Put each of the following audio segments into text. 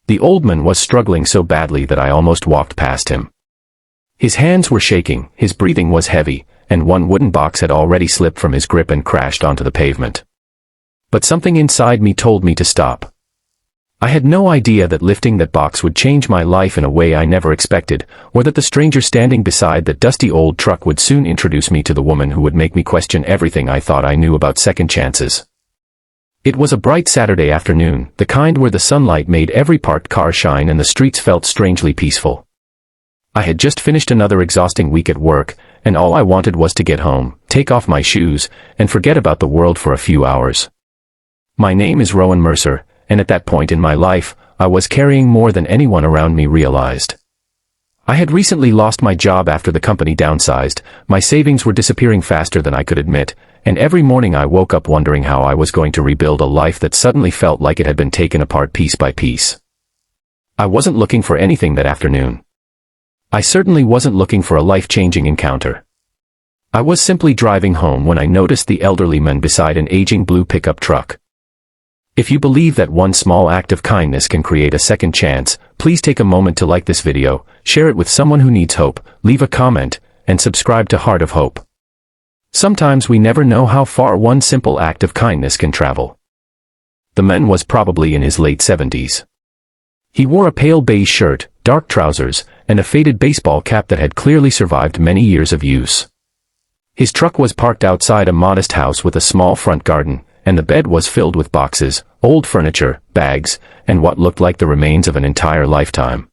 The old man was struggling so badly that I almost walked past him. His hands were shaking, his breathing was heavy, and one wooden box had already slipped from his grip and crashed onto the pavement. But something inside me told me to stop. I had no idea that lifting that box would change my life in a way I never expected, or that the stranger standing beside that dusty old truck would soon introduce me to the woman who would make me question everything I thought I knew about second chances. It was a bright Saturday afternoon, the kind where the sunlight made every parked car shine and the streets felt strangely peaceful. I had just finished another exhausting week at work, and all I wanted was to get home, take off my shoes, and forget about the world for a few hours. My name is Rowan Mercer, and at that point in my life, I was carrying more than anyone around me realized. I had recently lost my job after the company downsized, my savings were disappearing faster than I could admit, and every morning I woke up wondering how I was going to rebuild a life that suddenly felt like it had been taken apart piece by piece. I wasn't looking for anything that afternoon. I certainly wasn't looking for a life-changing encounter. I was simply driving home when I noticed the elderly man beside an aging blue pickup truck. If you believe that one small act of kindness can create a second chance, please take a moment to like this video, share it with someone who needs hope, leave a comment, and subscribe to Heart of Hope. Sometimes we never know how far one simple act of kindness can travel. The man was probably in his late 70s. He wore a pale beige shirt, dark trousers, and a faded baseball cap that had clearly survived many years of use. His truck was parked outside a modest house with a small front garden, and the bed was filled with boxes, old furniture, bags, and what looked like the remains of an entire lifetime.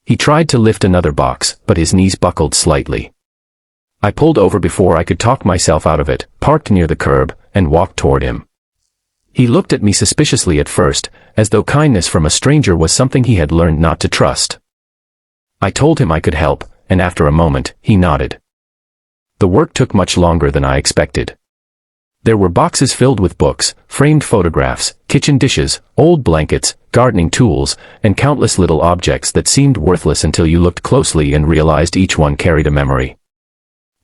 He tried to lift another box, but his knees buckled slightly. I pulled over before I could talk myself out of it, parked near the curb, and walked toward him. He looked at me suspiciously at first, as though kindness from a stranger was something he had learned not to trust. I told him I could help, and after a moment, he nodded. The work took much longer than I expected. There were boxes filled with books, framed photographs, kitchen dishes, old blankets, gardening tools, and countless little objects that seemed worthless until you looked closely and realized each one carried a memory.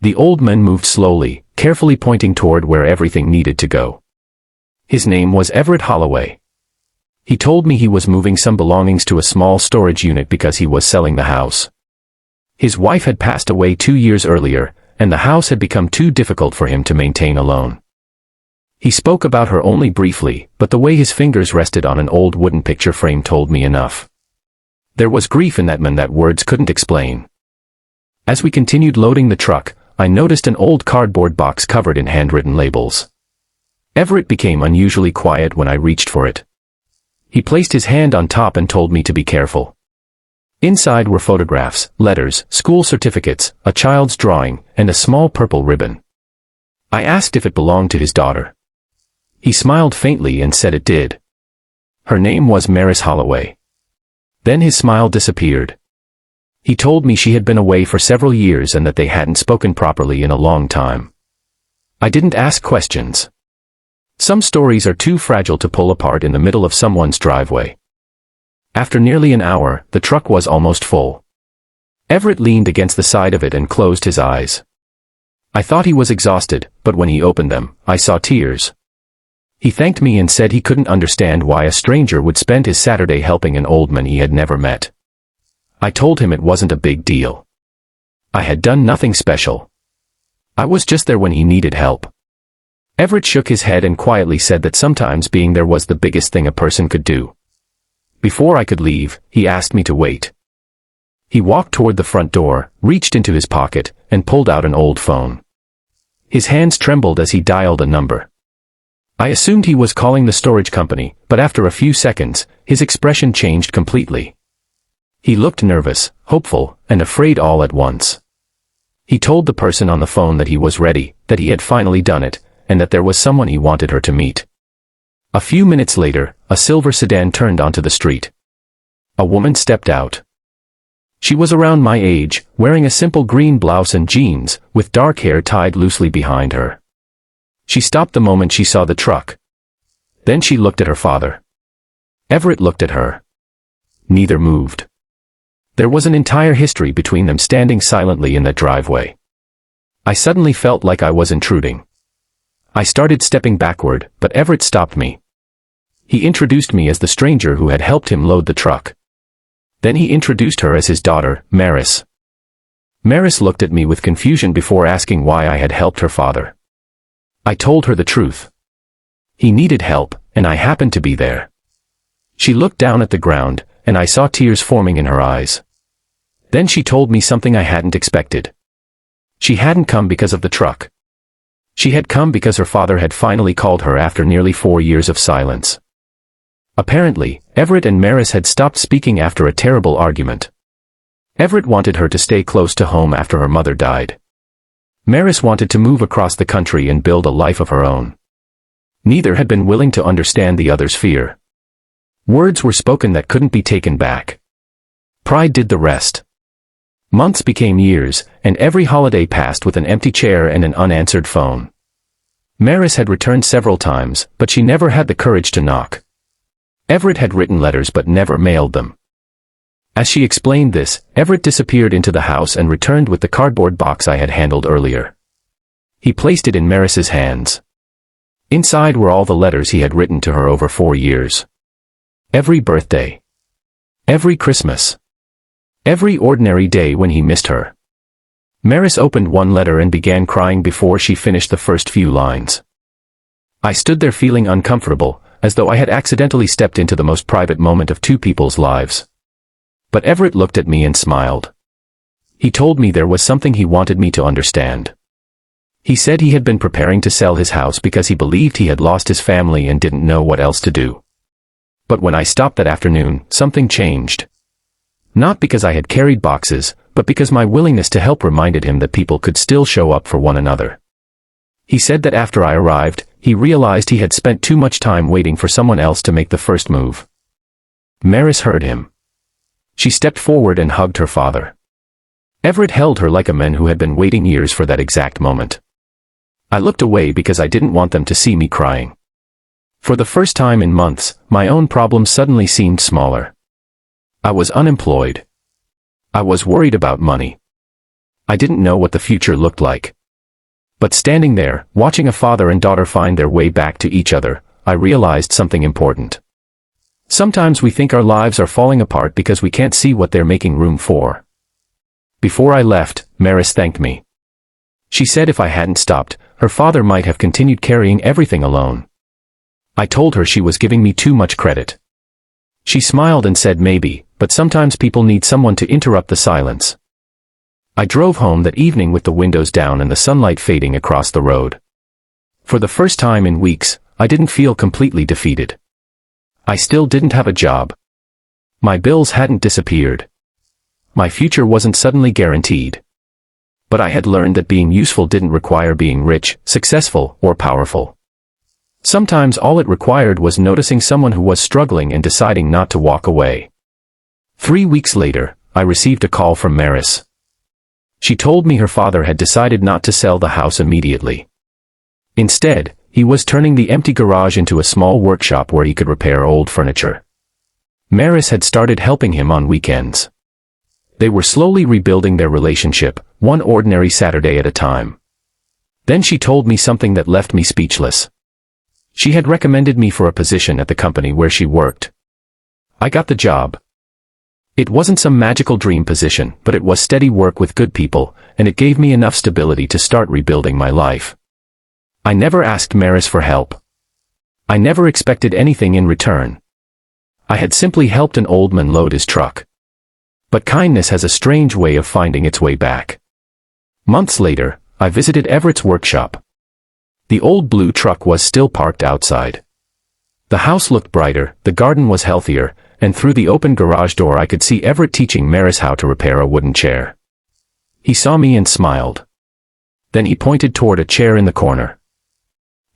The old man moved slowly, carefully pointing toward where everything needed to go. His name was Everett Holloway. He told me he was moving some belongings to a small storage unit because he was selling the house. His wife had passed away 2 years earlier, and the house had become too difficult for him to maintain alone. He spoke about her only briefly, but the way his fingers rested on an old wooden picture frame told me enough. There was grief in that man that words couldn't explain. As we continued loading the truck, I noticed an old cardboard box covered in handwritten labels. Everett became unusually quiet when I reached for it. He placed his hand on top and told me to be careful. Inside were photographs, letters, school certificates, a child's drawing, and a small purple ribbon. I asked if it belonged to his daughter. He smiled faintly and said it did. Her name was Everett Holloway. Then his smile disappeared. He told me she had been away for several years and that they hadn't spoken properly in a long time. I didn't ask questions. Some stories are too fragile to pull apart in the middle of someone's driveway. After nearly an hour, the truck was almost full. Everett leaned against the side of it and closed his eyes. I thought he was exhausted, but when he opened them, I saw tears. He thanked me and said he couldn't understand why a stranger would spend his Saturday helping an old man he had never met. I told him it wasn't a big deal. I had done nothing special. I was just there when he needed help. Everett shook his head and quietly said that sometimes being there was the biggest thing a person could do. Before I could leave, he asked me to wait. He walked toward the front door, reached into his pocket, and pulled out an old phone. His hands trembled as he dialed a number. I assumed he was calling the storage company, but after a few seconds, his expression changed completely. He looked nervous, hopeful, and afraid all at once. He told the person on the phone that he was ready, that he had finally done it, and that there was someone he wanted her to meet. A few minutes later, a silver sedan turned onto the street. A woman stepped out. She was around my age, wearing a simple green blouse and jeans, with dark hair tied loosely behind her. She stopped the moment she saw the truck. Then she looked at her father. Everett looked at her. Neither moved. There was an entire history between them standing silently in that driveway. I suddenly felt like I was intruding. I started stepping backward, but Everett stopped me. He introduced me as the stranger who had helped him load the truck. Then he introduced her as his daughter, Maris. Maris looked at me with confusion before asking why I had helped her father. I told her the truth. He needed help, and I happened to be there. She looked down at the ground, and I saw tears forming in her eyes. Then she told me something I hadn't expected. She hadn't come because of the truck. She had come because her father had finally called her after nearly 4 years of silence. Apparently, Everett and Maris had stopped speaking after a terrible argument. Everett wanted her to stay close to home after her mother died. Maris wanted to move across the country and build a life of her own. Neither had been willing to understand the other's fear. Words were spoken that couldn't be taken back. Pride did the rest. Months became years, and every holiday passed with an empty chair and an unanswered phone. Maris had returned several times, but she never had the courage to knock. Everett had written letters but never mailed them. As she explained this, Everett disappeared into the house and returned with the cardboard box I had handled earlier. He placed it in Maris's hands. Inside were all the letters he had written to her over 4 years. Every birthday. Every Christmas. Every ordinary day when he missed her. Maris opened one letter and began crying before she finished the first few lines. I stood there feeling uncomfortable, as though I had accidentally stepped into the most private moment of two people's lives. But Everett looked at me and smiled. He told me there was something he wanted me to understand. He said he had been preparing to sell his house because he believed he had lost his family and didn't know what else to do. But when I stopped that afternoon, something changed. Not because I had carried boxes, but because my willingness to help reminded him that people could still show up for one another. He said that after I arrived, he realized he had spent too much time waiting for someone else to make the first move. Maris heard him. She stepped forward and hugged her father. Everett held her like a man who had been waiting years for that exact moment. I looked away because I didn't want them to see me crying. For the first time in months, my own problems suddenly seemed smaller. I was unemployed. I was worried about money. I didn't know what the future looked like. But standing there, watching a father and daughter find their way back to each other, I realized something important. Sometimes we think our lives are falling apart because we can't see what they're making room for. Before I left, Maris thanked me. She said if I hadn't stopped, her father might have continued carrying everything alone. I told her she was giving me too much credit. She smiled and said maybe, but sometimes people need someone to interrupt the silence. I drove home that evening with the windows down and the sunlight fading across the road. For the first time in weeks, I didn't feel completely defeated. I still didn't have a job. My bills hadn't disappeared. My future wasn't suddenly guaranteed. But I had learned that being useful didn't require being rich, successful, or powerful. Sometimes all it required was noticing someone who was struggling and deciding not to walk away. 3 weeks later, I received a call from Maris. She told me her father had decided not to sell the house immediately. Instead, he was turning the empty garage into a small workshop where he could repair old furniture. Maris had started helping him on weekends. They were slowly rebuilding their relationship, one ordinary Saturday at a time. Then she told me something that left me speechless. She had recommended me for a position at the company where she worked. I got the job. It wasn't some magical dream position, but it was steady work with good people, and it gave me enough stability to start rebuilding my life. I never asked Maris for help. I never expected anything in return. I had simply helped an old man load his truck. But kindness has a strange way of finding its way back. Months later, I visited Everett's workshop. The old blue truck was still parked outside. The house looked brighter, the garden was healthier, and through the open garage door I could see Everett teaching Maris how to repair a wooden chair. He saw me and smiled. Then he pointed toward a chair in the corner.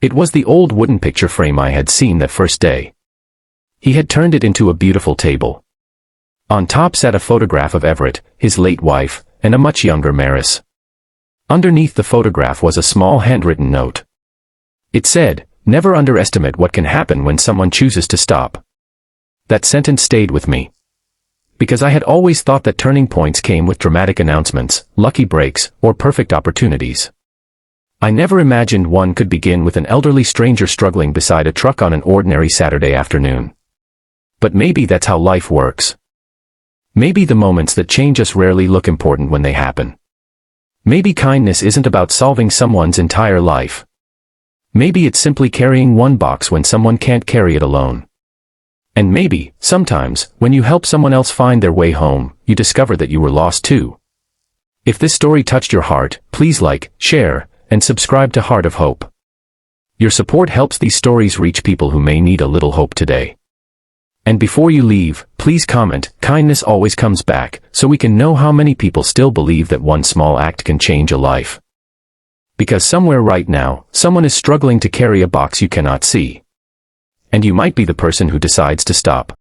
It was the old wooden picture frame I had seen that first day. He had turned it into a beautiful table. On top sat a photograph of Everett, his late wife, and a much younger Maris. Underneath the photograph was a small handwritten note. It said, "Never underestimate what can happen when someone chooses to stop." That sentence stayed with me. Because I had always thought that turning points came with dramatic announcements, lucky breaks, or perfect opportunities. I never imagined one could begin with an elderly stranger struggling beside a truck on an ordinary Saturday afternoon. But maybe that's how life works. Maybe the moments that change us rarely look important when they happen. Maybe kindness isn't about solving someone's entire life. Maybe it's simply carrying one box when someone can't carry it alone. And maybe, sometimes, when you help someone else find their way home, you discover that you were lost too. If this story touched your heart, please like, share, and subscribe to Heart of Hope. Your support helps these stories reach people who may need a little hope today. And before you leave, please comment, kindness always comes back, so we can know how many people still believe that one small act can change a life. Because somewhere right now, someone is struggling to carry a box you cannot see. And you might be the person who decides to stop.